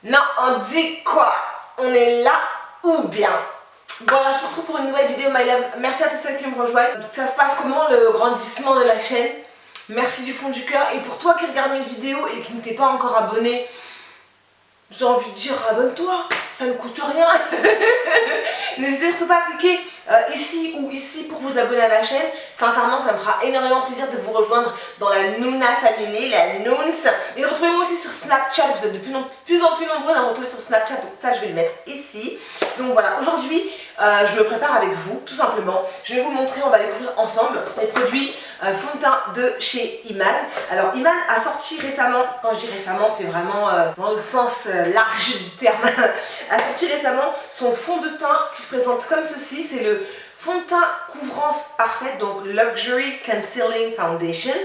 Non, on dit quoi? On est là ou bien? Voilà, je vous retrouve pour une nouvelle vidéo My Loves. Merci à tous ceux qui me rejoignent. Ça se passe comment le grandissement de la chaîne? Merci du fond du cœur. Et pour toi qui regarde mes vidéos et qui ne t'es pas encore abonné, j'ai envie de dire abonne-toi, ça ne coûte rien. N'hésitez surtout pas à cliquer ici ou ici pour vous abonner à ma chaîne. Sincèrement, ça me fera énormément plaisir de vous rejoindre dans la Nuna Family, la Noons. Et retrouvez-moi aussi sur Snapchat, vous êtes de plus en plus nombreux à me retrouver sur Snapchat, donc ça je vais le mettre ici. Donc voilà, aujourd'hui je me prépare avec vous, tout simplement. Je vais vous montrer, on va découvrir ensemble les produits fond de teint de chez Iman. Alors Iman a sorti récemment, quand je dis récemment c'est vraiment dans le sens large du terme, a sorti récemment son fond de teint qui se présente comme ceci. C'est le fond de teint couvrance parfaite, donc Luxury Concealing Foundation.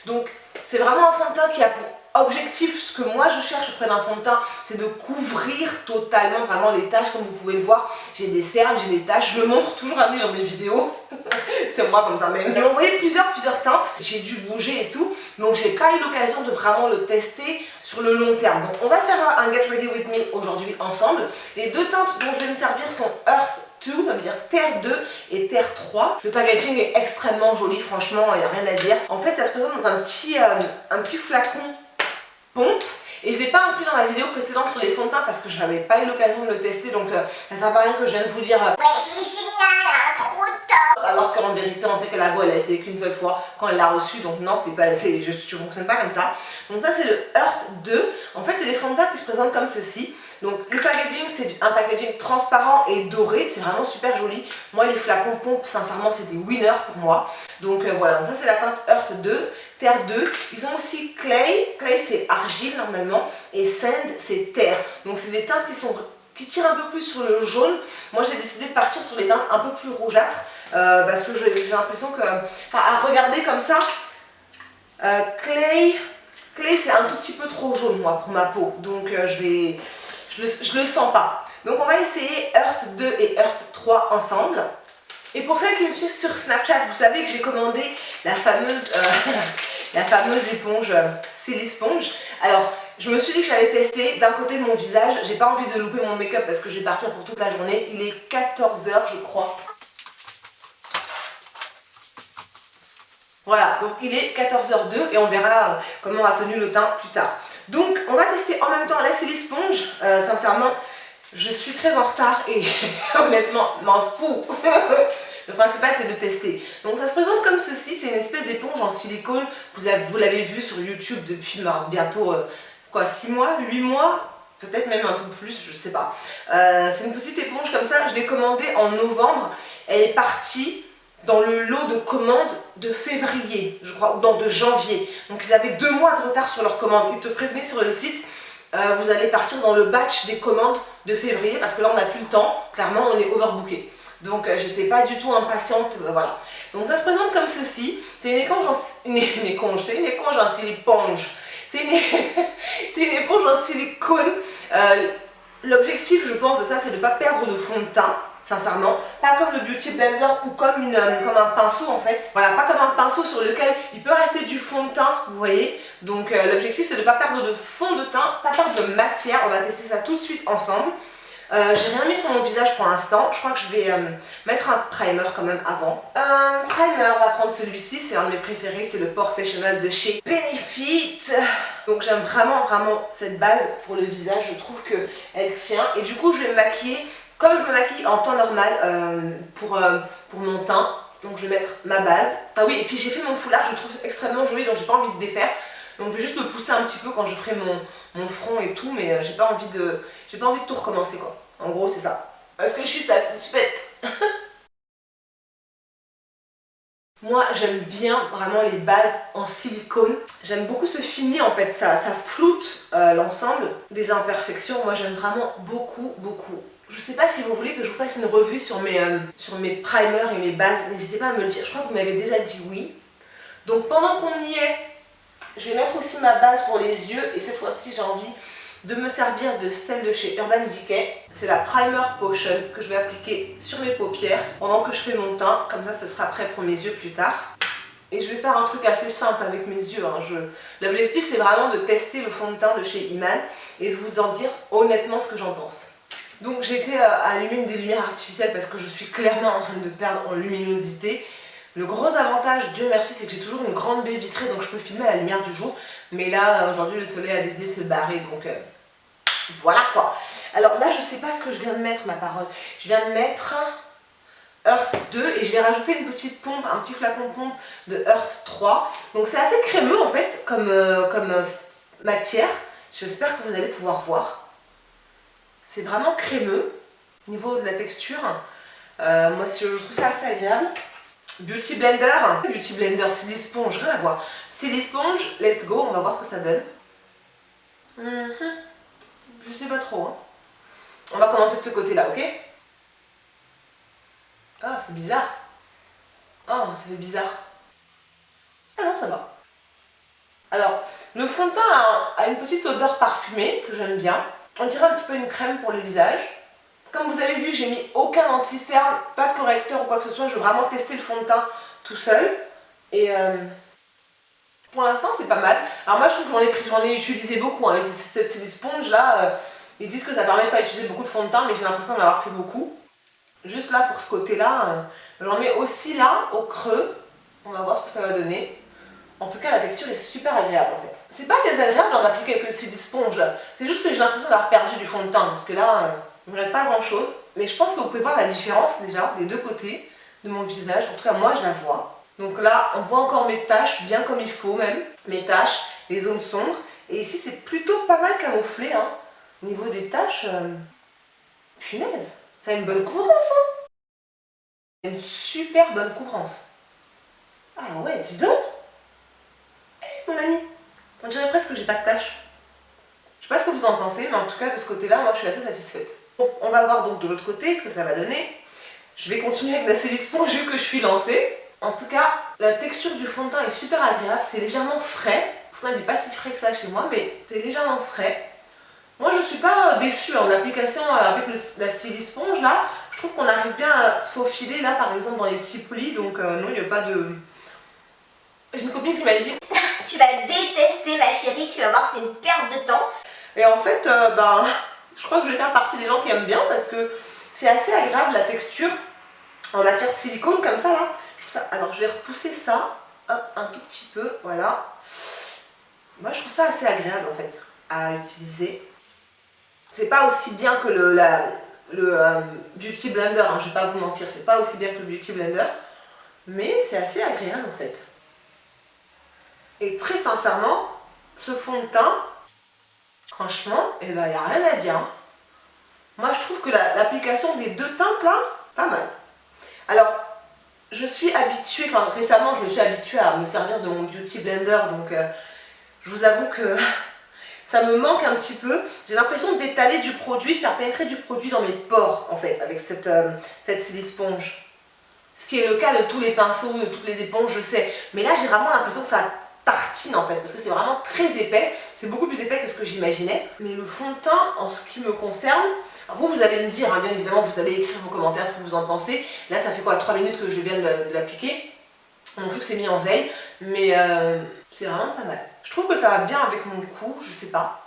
Donc c'est vraiment un fond de teint qui a pour objectif, ce que moi je cherche auprès d'un fond de teint, c'est de couvrir totalement vraiment les taches. Comme vous pouvez le voir, j'ai des cernes, j'ai des taches, je le montre toujours à lui dans mes vidéos. C'est moi comme ça même. Ils m'ont envoyé plusieurs teintes, j'ai dû bouger et tout, donc j'ai pas eu l'occasion de vraiment le tester sur le long terme. Donc on va faire un Get Ready With Me aujourd'hui ensemble. Les deux teintes dont je vais me servir sont Earth 2, ça veut dire Terre 2 et Terre 3. Le packaging est extrêmement joli, franchement, il n'y a rien à dire. En fait, ça se présente dans un petit flacon pompe. Et je ne l'ai pas inclus dans ma vidéo précédente sur les fonds de teint parce que je n'avais pas eu l'occasion de le tester. Donc ça sert à rien que je vienne vous dire ouais, il est génial, trop top. Alors qu'en vérité, on sait que la go, elle a essayé qu'une seule fois quand elle l'a reçu. Donc non, je ne fonctionne pas comme ça. Donc ça, c'est le Earth 2. En fait, c'est des fonds de teint qui se présentent comme ceci. Donc le packaging, c'est un packaging transparent et doré, c'est vraiment super joli. Moi les flacons pompe, sincèrement c'est des winners pour moi. Donc voilà, donc ça c'est la teinte Earth 2, Terre 2. Ils ont aussi Clay, Clay c'est argile normalement, et Sand c'est terre. Donc c'est des teintes qui tirent un peu plus sur le jaune. Moi j'ai décidé de partir sur les teintes un peu plus rougeâtres, parce que j'ai l'impression que, à regarder comme ça, Clay c'est un tout petit peu trop jaune moi pour ma peau. Donc je le sens pas. Donc on va essayer Earth 2 et Earth 3 ensemble. Et pour celles qui me suivent sur Snapchat, vous savez que j'ai commandé la fameuse éponge Silly Sponge. Alors je me suis dit que j'allais tester d'un côté mon visage. J'ai pas envie de louper mon make-up parce que je vais partir pour toute la journée. Il est 14 h je crois. Voilà, donc il est 14h02 et on verra comment a tenu le teint plus tard. Donc on va tester en même temps la Silly Sponge. Sincèrement, je suis très en retard et honnêtement, m'en fous. Le principal c'est de tester. Donc ça se présente comme ceci, c'est une espèce d'éponge en silicone. Vous l'avez vu sur YouTube depuis bientôt 6 mois, 8 mois, peut-être même un peu plus, je sais pas. C'est une petite éponge comme ça, je l'ai commandée en novembre. Elle est partie dans le lot de commandes de février, je crois, ou de janvier. Donc ils avaient 2 mois de retard sur leurs commandes. Ils te prévenaient sur le site, vous allez partir dans le batch des commandes de février parce que là on n'a plus le temps, clairement on est overbooké. Donc j'étais pas du tout impatiente, voilà. Donc ça se présente comme ceci. C'est une éponge en siliponge. C'est une éponge en silicone. L'objectif, je pense, de ça, c'est de ne pas perdre de fond de teint. Sincèrement, pas comme le Beauty Blender ou comme un pinceau en fait. Voilà, pas comme un pinceau sur lequel il peut rester du fond de teint, vous voyez. Donc l'objectif c'est de ne pas perdre de fond de teint, pas perdre de matière. On va tester ça tout de suite ensemble. J'ai rien mis sur mon visage pour l'instant. Je crois que je vais mettre un primer quand même avant. Primer, on va prendre celui-ci, c'est un de mes préférés, c'est le Professional de chez Benefit. Donc j'aime vraiment cette base pour le visage, je trouve qu'elle tient. Et du coup je vais me maquiller comme je me maquille en temps normal pour mon teint. Donc je vais mettre ma base. Ah oui, et puis j'ai fait mon foulard, je le trouve extrêmement joli, donc j'ai pas envie de défaire. Donc je vais juste le pousser un petit peu quand je ferai mon front et tout, mais j'ai pas envie de tout recommencer quoi. En gros c'est ça. Est-ce que je suis satisfaite? Moi j'aime bien vraiment les bases en silicone. J'aime beaucoup ce fini en fait, ça floute l'ensemble des imperfections. Moi j'aime vraiment beaucoup. Je sais pas si vous voulez que je vous fasse une revue sur mes primers et mes bases, n'hésitez pas à me le dire. Je crois que vous m'avez déjà dit oui. Donc pendant qu'on y est, je vais mettre aussi ma base pour les yeux et cette fois-ci j'ai envie de me servir de celle de chez Urban Decay. C'est la Primer Potion que je vais appliquer sur mes paupières pendant que je fais mon teint, comme ça ce sera prêt pour mes yeux plus tard. Et je vais faire un truc assez simple avec mes yeux. Hein. L'objectif c'est vraiment de tester le fond de teint de chez Iman et de vous en dire honnêtement ce que j'en pense. Donc j'ai été allumer une des lumières artificielles parce que je suis clairement en train de perdre en luminosité. Le gros avantage, Dieu merci, c'est que j'ai toujours une grande baie vitrée donc je peux filmer à la lumière du jour. Mais là aujourd'hui le soleil a décidé de se barrer donc voilà quoi. Alors là je sais pas ce que je viens de mettre ma parole. Je viens de mettre Earth 2 et je vais rajouter une petite pompe, un petit flacon de pompe de Earth 3. Donc c'est assez crémeux en fait comme matière. J'espère que vous allez pouvoir voir. C'est vraiment crémeux au niveau de la texture. Moi je trouve ça assez agréable. Beauty Blender, Silly Sponge, rien à voir. Silly Sponge, let's go, on va voir ce que ça donne. Je sais pas trop. Hein. On va commencer de ce côté-là, ok? Ah, c'est bizarre. Oh, ça fait bizarre. Ah non, ça va. Alors, le fond de teint a une petite odeur parfumée que j'aime bien. On dirait un petit peu une crème pour le visage. Comme vous avez vu, j'ai mis aucun anti-cerne, pas de correcteur ou quoi que ce soit. Je veux vraiment tester le fond de teint tout seul. Et pour l'instant, c'est pas mal. Alors moi, je trouve que j'en ai utilisé beaucoup. Hein. Cette sponge là, ils disent que ça permet de pas utiliser beaucoup de fond de teint, mais j'ai l'impression d'en avoir pris beaucoup. Juste là, pour ce côté-là, j'en mets aussi là, au creux. On va voir ce que ça va donner. En tout cas, la texture est super agréable en fait. C'est pas désagréable d'en appliquer avec le Silly Sponge là. C'est juste que j'ai l'impression d'avoir perdu du fond de teint. Parce que là, il ne me reste pas grand chose. Mais je pense que vous pouvez voir la différence déjà des deux côtés de mon visage. En tout cas, moi, je la vois. Donc là, on voit encore mes taches, bien comme il faut même. Mes taches, les zones sombres. Et ici, c'est plutôt pas mal camouflé. Hein. Au niveau des taches, punaise, ça a une bonne couvrance. Hein. Une super bonne couvrance. Ah ouais, dis donc. Mon ami, on dirait presque que j'ai pas de taches. Je sais pas ce que vous en pensez, mais en tout cas de ce côté-là, moi je suis assez satisfaite. Bon, on va voir donc de l'autre côté ce que ça va donner. Je vais continuer avec la Silly Sponge vu que je suis lancée. En tout cas, la texture du fond de teint est super agréable, c'est légèrement frais. Pourtant il n'est pas si frais que ça chez moi, mais c'est légèrement frais. Moi je suis pas déçue en application avec la Silly Sponge là. Je trouve qu'on arrive bien à se faufiler là par exemple dans les petits plis, donc non il n'y a pas de... J'ai une copine qui m'a dit tu vas détester ma chérie, tu vas voir c'est une perte de temps. Et en fait, je crois que je vais faire partie des gens qui aiment bien parce que c'est assez agréable la texture en matière silicone comme ça là. Je trouve ça... Alors je vais repousser ça un tout petit peu, voilà. Moi je trouve ça assez agréable en fait à utiliser. C'est pas aussi bien que le Beauty Blender, hein, je vais pas vous mentir, c'est pas aussi bien que le Beauty Blender, mais c'est assez agréable en fait. Et très sincèrement, ce fond de teint, franchement, il n'y a rien à dire. Hein. Moi, je trouve que l'application des deux teintes là, pas mal. Alors, je suis habituée, enfin récemment, je me suis habituée à me servir de mon Beauty Blender, donc je vous avoue que ça me manque un petit peu. J'ai l'impression d'étaler du produit, de faire pénétrer du produit dans mes pores, en fait, avec cette Silly Sponge. Ce qui est le cas de tous les pinceaux, de toutes les éponges, je sais. Mais là, j'ai vraiment l'impression que ça tartine en fait, parce que c'est vraiment très épais, c'est beaucoup plus épais que ce que j'imaginais. Mais le fond de teint, en ce qui me concerne, vous allez me dire, hein, bien évidemment, vous allez écrire vos commentaires ce que vous en pensez. Là, ça fait quoi, 3 minutes que je viens de l'appliquer, donc que c'est mis en veille, mais c'est vraiment pas mal. Je trouve que ça va bien avec mon cou, je sais pas,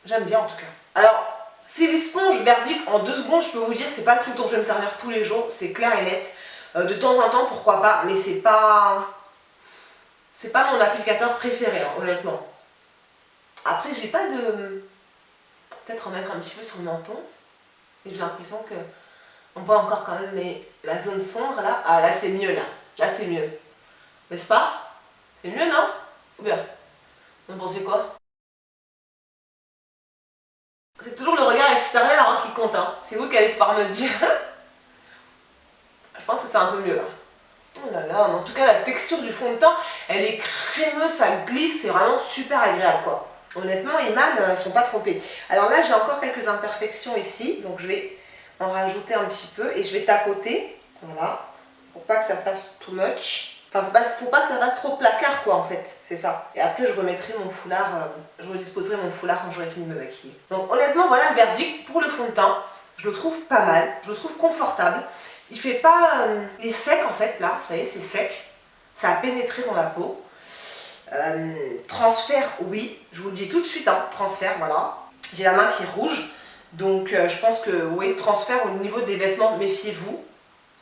j'aime bien en tout cas. Alors, Silly Sponge, verdict, en 2 secondes, je peux vous dire, c'est pas le truc dont je vais me servir tous les jours, c'est clair et net. De temps en temps, pourquoi pas, mais c'est pas mon applicateur préféré, hein, honnêtement. Après, j'ai pas de... Peut-être en mettre un petit peu sur le menton. Et j'ai l'impression que... On voit encore quand même mais la zone sombre, là. Ah, là, c'est mieux, là. Là, c'est mieux. N'est-ce pas? C'est mieux, non? Ou bien? Vous pensez quoi? C'est toujours le regard extérieur hein, qui compte. Hein. C'est vous qui allez pouvoir me dire. Je pense que c'est un peu mieux, là. Oh là là, mais en tout cas la texture du fond de teint, elle est crémeuse, ça glisse, c'est vraiment super agréable quoi. Honnêtement, Iman, ils sont pas trompés. Alors là, j'ai encore quelques imperfections ici, donc je vais en rajouter un petit peu et je vais tapoter, voilà, pour pas que ça fasse too much. Enfin, pour pas que ça fasse trop placard quoi en fait, c'est ça. Et après, je remettrai mon foulard, je redisposerai mon foulard quand j'aurai fini de me maquiller. Donc honnêtement, voilà le verdict pour le fond de teint. Je le trouve pas mal, je le trouve confortable. Il fait pas... il est sec en fait là, ça y est c'est sec. Ça a pénétré dans la peau. Transfert, oui, je vous le dis tout de suite, hein, transfert, voilà. J'ai la main qui est rouge, donc je pense que oui, transfert au niveau des vêtements, méfiez-vous.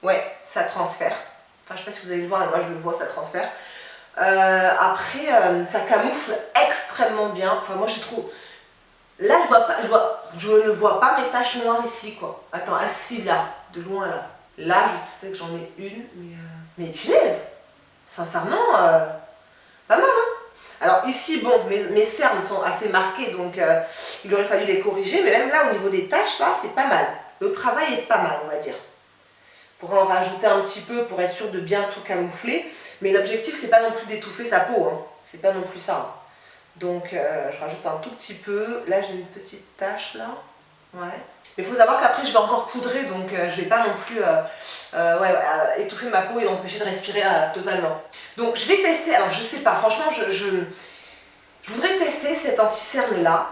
Ouais, ça transfère. Enfin, je sais pas si vous allez le voir, mais moi je le vois, ça transfère. Après, ça camoufle extrêmement bien. Enfin, moi je trouve. Là, je ne vois pas mes taches noires ici, quoi. Attends, assis là, de loin là. Là, je sais que j'en ai une, mais punaise, sincèrement, pas mal, hein. Alors ici, bon, mes cernes sont assez marquées, donc il aurait fallu les corriger, mais même là, au niveau des taches, là, c'est pas mal. Le travail est pas mal, on va dire. On pourrait en rajouter un petit peu pour être sûr de bien tout camoufler, mais l'objectif, c'est pas non plus d'étouffer sa peau, hein. C'est pas non plus ça, hein. Donc je rajoute un tout petit peu. Là j'ai une petite tache là. Ouais. Mais il faut savoir qu'après je vais encore poudrer, donc je vais pas non plus étouffer ma peau et l'empêcher de respirer totalement. Donc je vais tester, alors je sais pas, franchement je voudrais tester cet anti-cerne là.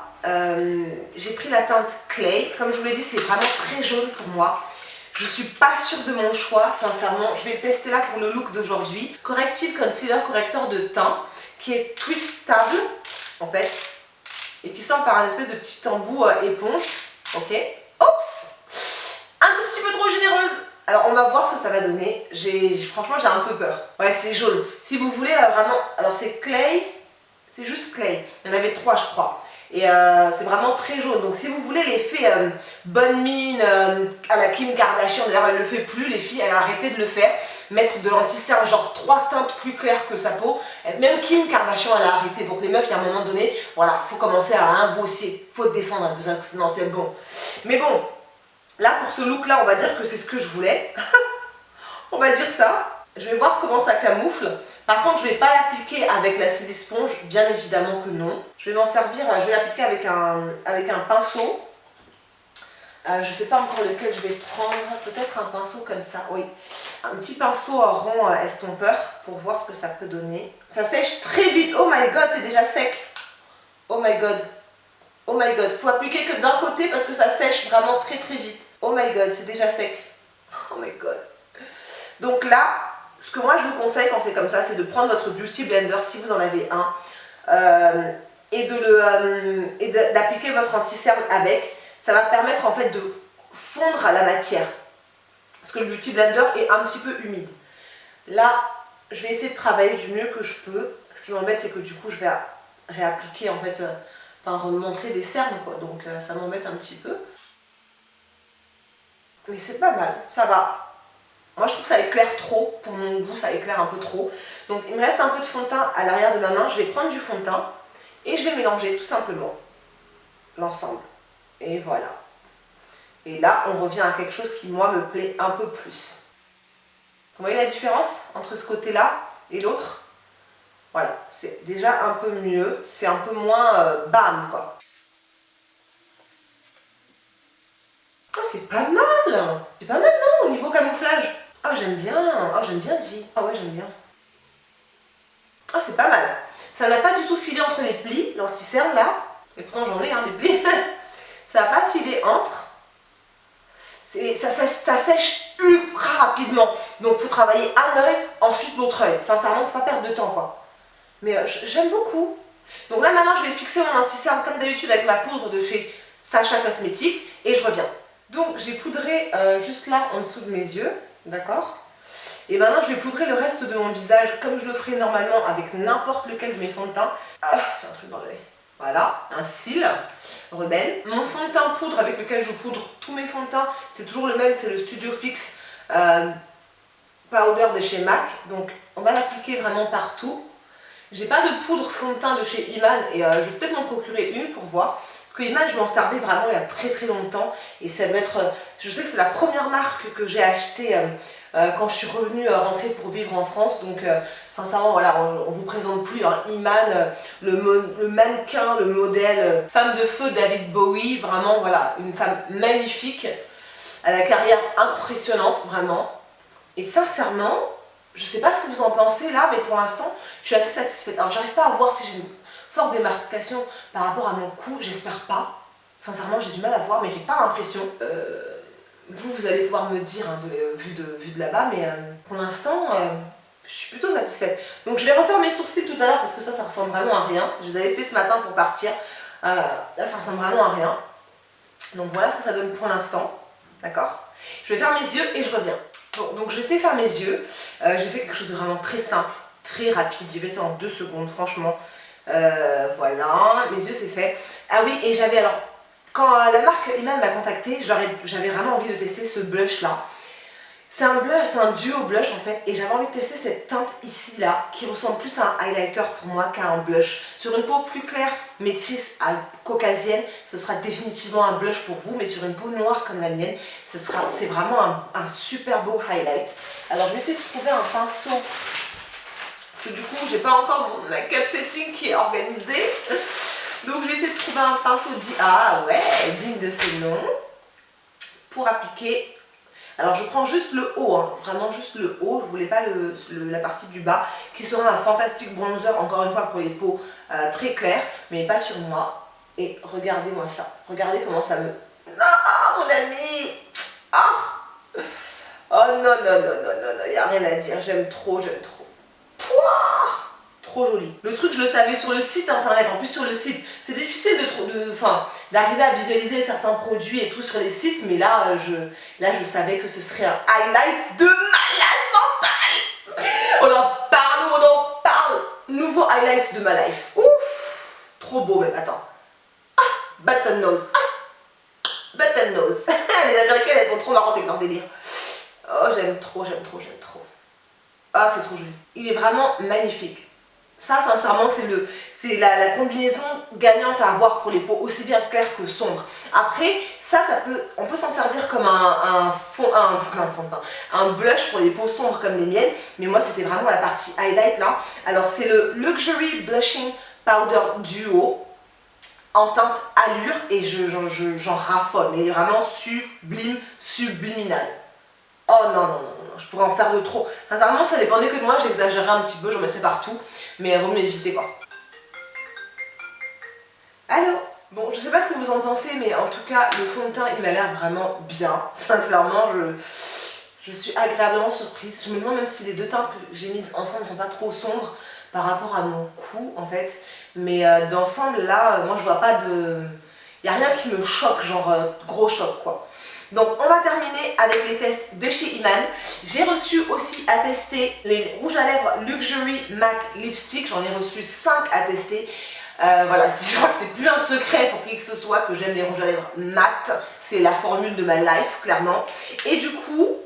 J'ai pris la teinte Clay, comme je vous l'ai dit c'est vraiment très jaune pour moi. Je suis pas sûre de mon choix, sincèrement. Je vais le tester là pour le look d'aujourd'hui. Corrective Concealer, correcteur de teint, qui est twistable en fait, et qui sort par un espèce de petit embout éponge. Ok. Oups, un tout petit peu trop généreuse. Alors on va voir ce que ça va donner. Franchement j'ai un peu peur. Ouais, c'est jaune. Si vous voulez vraiment, alors c'est Clay, c'est juste Clay. Il y en avait 3 je crois. Et c'est vraiment très jaune. Donc si vous voulez l'effet bonne mine à la Kim Kardashian, d'ailleurs elle ne le fait plus, les filles, elle a arrêté de le faire. Mettre de l'anti-cerne, genre 3 teintes plus claires que sa peau. Même Kim Kardashian elle a arrêté. Donc les meufs, il y a un moment donné, voilà, il faut commencer à invocer. Il faut descendre un peu, sinon c'est bon. Mais bon, là pour ce look là, on va dire que c'est ce que je voulais. On va dire ça. Je vais voir comment ça camoufle. Par contre, je ne vais pas l'appliquer avec la Silisponge, bien évidemment que non. Je vais m'en servir, je vais l'appliquer avec un pinceau. Je ne sais pas encore lequel je vais prendre, peut-être un pinceau comme ça, oui. Un petit pinceau rond estompeur pour voir ce que ça peut donner. Ça sèche très vite, oh my god, c'est déjà sec. Oh my god, oh my god. Faut appliquer que d'un côté parce que ça sèche vraiment très très vite. Oh my god, c'est déjà sec. Oh my god. Donc là, ce que moi je vous conseille quand c'est comme ça, c'est de prendre votre Beauty Blender si vous en avez un et d'appliquer votre anti-cerne avec. Ça va permettre en fait de fondre à la matière parce que le Beauty Blender est un petit peu humide. Là, je vais essayer de travailler du mieux que je peux. Ce qui m'embête, c'est que du coup, je vais réappliquer en fait, remontrer des cernes quoi. Donc ça m'embête un petit peu. Mais c'est pas mal, ça va. Moi je trouve que ça éclaire trop, pour mon goût ça éclaire un peu trop. Donc il me reste un peu de fond de teint à l'arrière de ma main, je vais prendre du fond de teint et je vais mélanger tout simplement l'ensemble. Et voilà. Et là on revient à quelque chose qui moi me plaît un peu plus. Vous voyez la différence entre ce côté là et l'autre? Voilà, c'est déjà un peu mieux, c'est un peu moins bam quoi. Oh, c'est pas mal! C'est pas mal non au niveau camouflage? Ah j'aime bien, oh j'aime bien dit. Ah ouais j'aime bien. Ah c'est pas mal. Ça n'a pas du tout filé entre les plis, l'anti-cerne là. Et pourtant j'en ai des plis. Ça n'a pas filé entre. Ça sèche ultra rapidement. Donc il faut travailler un œil, ensuite l'autre œil. Sincèrement, faut pas perdre de temps quoi. Mais j'aime beaucoup. Donc là maintenant je vais fixer mon anti-cerne comme d'habitude avec ma poudre de chez Sacha Cosmétiques et je reviens. Donc j'ai poudré juste là en dessous de mes yeux. D'accord. Et maintenant je vais poudrer le reste de mon visage comme je le ferai normalement avec n'importe lequel de mes fonds de teint. Ah, j'ai un truc dans l'œil. Voilà, un cil rebelle. Mon fond de teint poudre avec lequel je poudre tous mes fonds de teint, c'est toujours le même, c'est le Studio Fix Powder de chez MAC. Donc on va l'appliquer vraiment partout. J'ai pas de poudre fond de teint de chez Iman et je vais peut-être m'en procurer une pour voir. Parce que Iman, je m'en servais vraiment il y a très très longtemps. Et ça doit être, je sais que c'est la première marque que j'ai achetée quand je suis revenue rentrer pour vivre en France. Donc sincèrement, voilà, on vous présente plus Iman, le mannequin, le modèle, femme de feu David Bowie. Vraiment, voilà, une femme magnifique. Elle a la carrière impressionnante, vraiment. Et sincèrement, je sais pas ce que vous en pensez là, mais pour l'instant, je suis assez satisfaite. Alors, j'arrive pas à voir si j'ai une forte démarcation par rapport à mon cou, j'espère pas. Sincèrement, j'ai du mal à voir, mais j'ai pas l'impression. Vous allez pouvoir me dire, vu de là-bas, mais pour l'instant, je suis plutôt satisfaite. Donc je vais refaire mes sourcils tout à l'heure parce que ça ressemble vraiment à rien. Je les avais fait ce matin pour partir. Là ça ressemble vraiment à rien. Donc voilà ce que ça donne pour l'instant. D'accord? Je vais faire mes yeux et je reviens. Bon, donc j'ai été faire mes yeux. J'ai fait quelque chose de vraiment très simple, très rapide. J'ai fait ça en 2 secondes, franchement. Voilà, mes yeux c'est fait. Ah oui, et j'avais alors, quand la marque Iman m'a contacté, j'avais vraiment envie de tester ce blush là. C'est un blush, c'est un duo blush en fait, et j'avais envie de tester cette teinte ici là, qui ressemble plus à un highlighter pour moi qu'à un blush. Sur une peau plus claire, métisse, caucasienne, ce sera définitivement un blush pour vous, mais sur une peau noire comme la mienne, c'est vraiment un super beau highlight. Alors je vais essayer de trouver un pinceau, parce que du coup j'ai pas encore mon make-up setting qui est organisé. Donc je vais essayer de trouver un pinceau digne de ce nom, pour appliquer. Alors je prends juste le haut, hein, vraiment juste le haut, je ne voulais pas la partie du bas, qui sera un fantastique bronzer, encore une fois pour les peaux très claires, mais pas sur moi. Et regardez-moi ça, regardez comment ça me... Ah mon ami. Ah. Oh non, non, non, non, non, non, il n'y a rien à dire, j'aime trop, j'aime trop. Pouah, trop joli. Le truc, je le savais sur le site internet. En plus, sur le site, c'est difficile d'arriver à visualiser certains produits et tout sur les sites. Mais là, je savais que ce serait un highlight de malade mental. On en parle, on en parle. Nouveau highlight de ma life. Ouf, trop beau même. Attends. Ah, button nose. Ah, button nose. Les Américaines, elles sont trop marrantes avec leur délire. Oh, j'aime trop, j'aime trop, j'aime trop. Ah, c'est trop joli. Il est vraiment magnifique. Ça, sincèrement, c'est la combinaison gagnante à avoir pour les peaux aussi bien claires que sombres. Après, on peut s'en servir comme un blush pour les peaux sombres comme les miennes. Mais moi, c'était vraiment la partie highlight là. Alors, c'est le Luxury Blushing Powder Duo en teinte allure et j'en raffole. Mais vraiment sublime, subliminal. Oh non, non, non, non, je pourrais en faire de trop. Sincèrement, ça dépendait que de moi, j'exagérerais un petit peu, j'en mettrais partout. Mais vaut mieux éviter quoi. Allô? Bon, je sais pas ce que vous en pensez, mais en tout cas, le fond de teint, il m'a l'air vraiment bien. Sincèrement, je suis agréablement surprise. Je me demande même si les 2 teintes que j'ai mises ensemble ne sont pas trop sombres par rapport à mon cou, en fait. Mais d'ensemble, là, moi, je vois pas de... Il n'y a rien qui me choque, genre gros choc, quoi. Donc on va terminer avec les tests de chez Iman. J'ai reçu aussi à tester les rouges à lèvres Luxury Matte Lipstick. J'en ai reçu 5 à tester. Voilà, je crois que c'est plus un secret pour qui que ce soit que j'aime les rouges à lèvres mat. C'est la formule de ma life, clairement. Et du coup,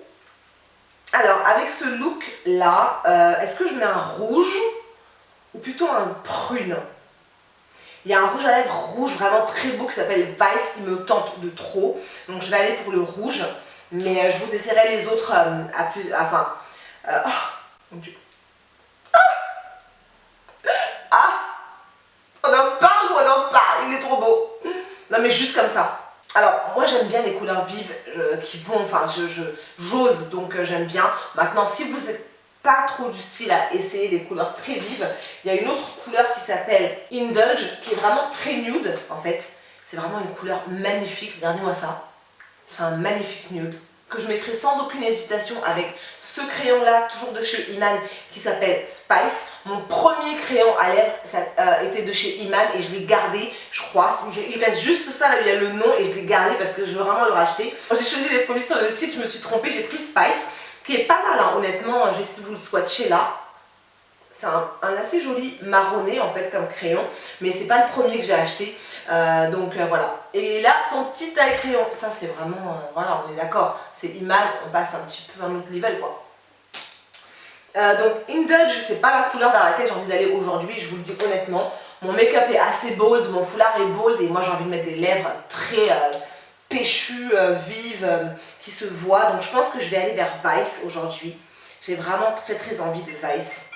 alors avec ce look là, est-ce que je mets un rouge ou plutôt un prune? Il y a un rouge à lèvres rouge vraiment très beau qui s'appelle Vice, il me tente de trop. Donc je vais aller pour le rouge. Mais je vous essaierai les autres oh mon Dieu. Ah, on en parle ou on en parle? Il est trop beau. Non mais juste comme ça. Alors moi j'aime bien les couleurs vives qui vont, enfin j'ose donc j'aime bien. Maintenant si vous êtes pas trop du style à essayer les couleurs très vives, il y a une autre couleur qui s'appelle Indulge, qui est vraiment très nude en fait. C'est vraiment une couleur magnifique, regardez-moi ça. C'est un magnifique nude que je mettrai sans aucune hésitation avec ce crayon là, toujours de chez Iman, qui s'appelle Spice. Mon premier crayon à lèvres était de chez Iman et je l'ai gardé, je crois. Il reste juste ça, là il y a le nom et je l'ai gardé parce que je veux vraiment le racheter. Quand j'ai choisi les produits sur le site, je me suis trompée, j'ai pris Spice, qui est pas mal, hein, honnêtement. J'ai essayé de vous le swatcher là. C'est un assez joli marronné en fait comme crayon, mais c'est pas le premier que j'ai acheté. Donc voilà. Et là, son petit taille crayon, ça c'est vraiment, voilà, on est d'accord, c'est Iman, on passe un petit peu à un autre level quoi. Donc Indulge, c'est pas la couleur vers laquelle j'ai envie d'aller aujourd'hui, je vous le dis honnêtement. Mon make-up est assez bold, mon foulard est bold et moi j'ai envie de mettre des lèvres très péchues, vives, qui se voient. Donc je pense que je vais aller vers Vice aujourd'hui. J'ai vraiment très envie de Vice.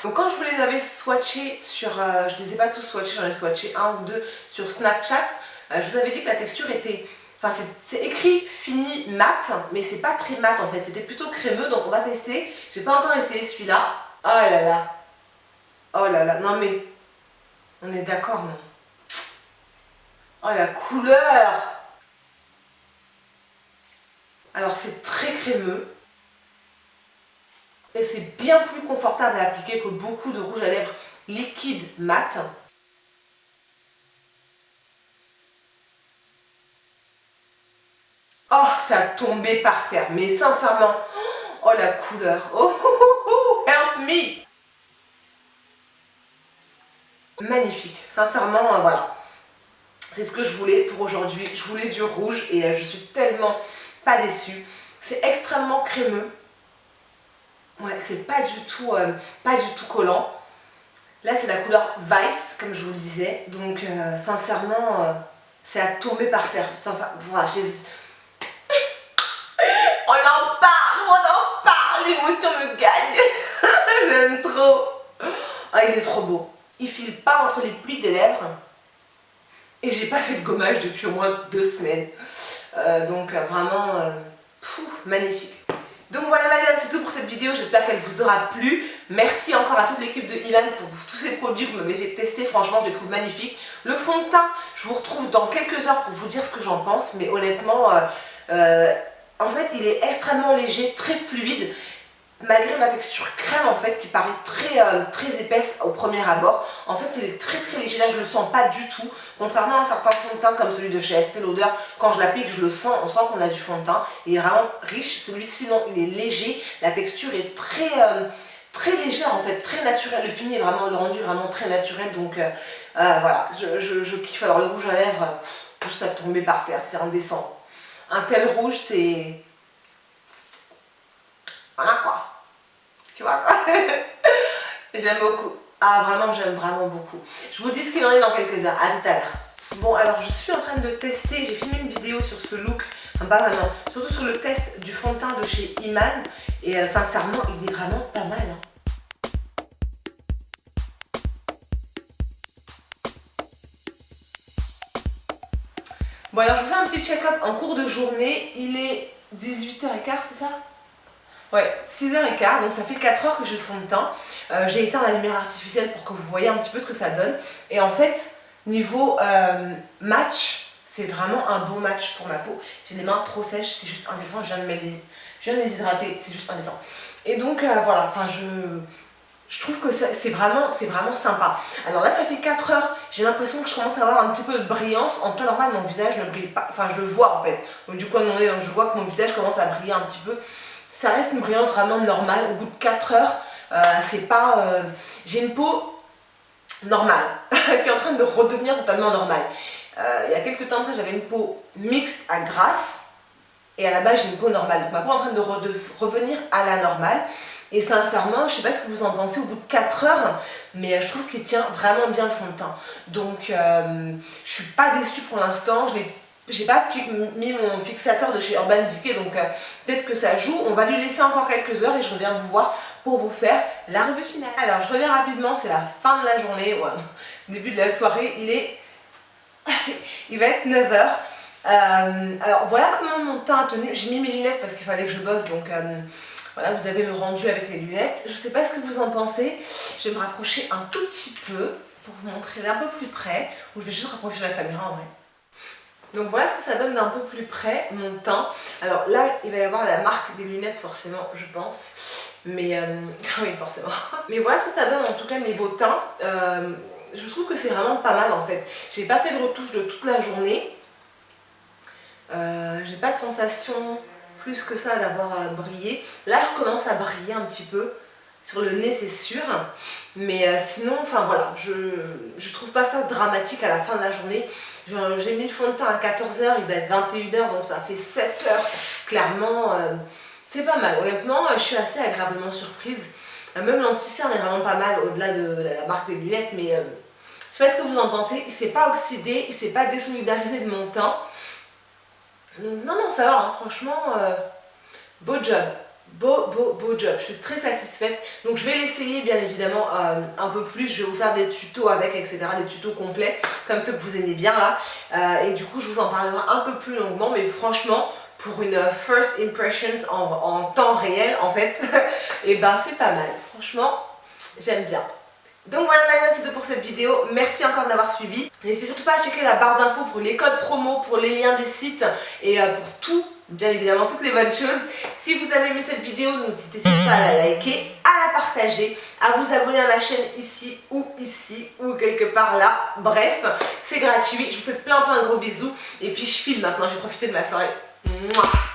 Donc quand je vous les avais swatchés sur, je les ai pas tous swatchés, j'en ai swatché 1 ou 2 sur Snapchat, je vous avais dit que la texture était, enfin c'est écrit fini mat, mais c'est pas très mat en fait, c'était plutôt crémeux, donc on va tester. J'ai pas encore essayé celui-là. Oh là là, oh là là, non mais, on est d'accord non? Oh la couleur! Alors c'est très crémeux. et c'est bien plus confortable à appliquer que beaucoup de rouge à lèvres liquide mat. Oh, ça a tombé par terre, mais sincèrement, oh la couleur, help me! Magnifique, sincèrement, voilà. C'est ce que je voulais pour aujourd'hui. Je voulais du rouge et je suis tellement pas déçue. C'est extrêmement crémeux. Ouais, c'est pas du tout collant. Là, c'est la couleur Vice, comme je vous le disais. Donc, sincèrement, c'est à tomber par terre. Voilà, on en parle, l'émotion me gagne. J'aime trop. Ah, il est trop beau. Il file pas entre les plis des lèvres. Et j'ai pas fait de gommage depuis au moins 2 semaines. Donc vraiment, magnifique. Donc voilà my love, c'est tout pour cette vidéo, j'espère qu'elle vous aura plu. Merci encore à toute l'équipe de Iman pour tous ces produits que vous m'avez fait tester, franchement je les trouve magnifiques. Le fond de teint, je vous retrouve dans quelques heures pour vous dire ce que j'en pense, mais honnêtement, en fait il est extrêmement léger, très fluide. Malgré la texture crème en fait qui paraît très épaisse au premier abord, en fait il est très léger, là je le sens pas du tout, contrairement à certains fonds de teint comme celui de chez Estée Lauder, quand je l'applique je le sens, on sent qu'on a du fond de teint, il est vraiment riche, celui-ci non, il est léger, la texture est très légère en fait, très naturelle, le fini est vraiment, le rendu est vraiment très naturel, donc voilà, je kiffe. Alors le rouge à lèvres, juste à tomber par terre, c'est indécent, un tel rouge c'est... Voilà quoi, tu vois quoi. J'aime beaucoup. Ah vraiment, j'aime vraiment beaucoup. Je vous dis ce qu'il en est dans quelques heures. À tout à l'heure. Bon alors je suis en train de tester, j'ai filmé une vidéo sur ce look, enfin pas vraiment, surtout sur le test du fond de teint de chez Iman. Et sincèrement, il est vraiment pas mal. Hein. Bon alors je vous fais un petit check-up en cours de journée. Il est 18h15, c'est ça? Ouais, 6h15, donc ça fait 4 heures que j'ai le fond de teint. J'ai éteint la lumière artificielle pour que vous voyez un petit peu ce que ça donne. Et en fait, niveau match, c'est vraiment un bon match pour ma peau. J'ai les mains trop sèches, c'est juste indécent, je viens de les hydrater, c'est juste indécent. Et donc voilà, enfin je trouve que c'est vraiment sympa. Alors là, ça fait 4 heures, j'ai l'impression que je commence à avoir un petit peu de brillance. En temps normal, mon visage ne brille pas, enfin je le vois en fait. Donc du coup, je vois que mon visage commence à briller un petit peu. Ça reste une brillance vraiment normale. Au bout de 4 heures, c'est pas... j'ai une peau normale qui est en train de redevenir totalement normale. Il y a quelques temps de ça, j'avais une peau mixte à grasse et à la base j'ai une peau normale. Donc ma peau est en train de revenir à la normale. Et sincèrement, je sais pas ce que vous en pensez au bout de 4 heures, mais je trouve qu'il tient vraiment bien le fond de teint. Donc je suis pas déçue pour l'instant. J'ai pas mis mon fixateur de chez Urban Decay, donc peut-être que ça joue. On va lui laisser encore quelques heures et je reviens vous voir pour vous faire la revue finale. Alors je reviens rapidement, c'est la fin de la journée, ouais, début de la soirée, il va être 9h. Alors voilà comment mon teint a tenu. J'ai mis mes lunettes parce qu'il fallait que je bosse, donc voilà, vous avez le rendu avec les lunettes. Je sais pas ce que vous en pensez. Je vais me rapprocher un tout petit peu pour vous montrer d'un peu plus près, ou je vais juste rapprocher la caméra en vrai. Donc voilà ce que ça donne d'un peu plus près, mon teint. Alors là, il va y avoir la marque des lunettes forcément, je pense. Mais, oui forcément. Mais voilà ce que ça donne en tout cas niveau teint. Je trouve que c'est vraiment pas mal en fait. J'ai pas fait de retouche de toute la journée. J'ai pas de sensation plus que ça d'avoir brillé. Là je commence à briller un petit peu. Sur le nez c'est sûr, mais sinon, enfin voilà, je trouve pas ça dramatique à la fin de la journée. J'ai mis le fond de teint à 14h, il va être 21h, donc ça fait 7 heures. Clairement, c'est pas mal. Honnêtement, je suis assez agréablement surprise. Même l'anti-cerne est vraiment pas mal, au-delà de la marque des lunettes, mais je sais pas ce que vous en pensez. Il s'est pas oxydé, il s'est pas désolidarisé de mon teint. Donc, non, ça va, hein, franchement, beau job. Beau job, je suis très satisfaite. Donc je vais l'essayer bien évidemment un peu plus, je vais vous faire des tutos avec, etc. Des tutos complets, comme ceux que vous aimez bien là. Et du coup je vous en parlerai un peu plus longuement, mais franchement, pour une first impressions en temps réel en fait, et ben c'est pas mal. Franchement, j'aime bien. Donc voilà, c'est tout pour cette vidéo. Merci encore d'avoir suivi. N'hésitez surtout pas à checker la barre d'infos pour les codes promo, pour les liens des sites et pour tout bien évidemment toutes les bonnes choses. Si vous avez aimé cette vidéo, n'hésitez surtout pas à la liker, à la partager, à vous abonner à ma chaîne ici ou quelque part là. Bref, c'est gratuit. Je vous fais plein de gros bisous. Et puis je file maintenant, j'ai profité de ma soirée. Mouah.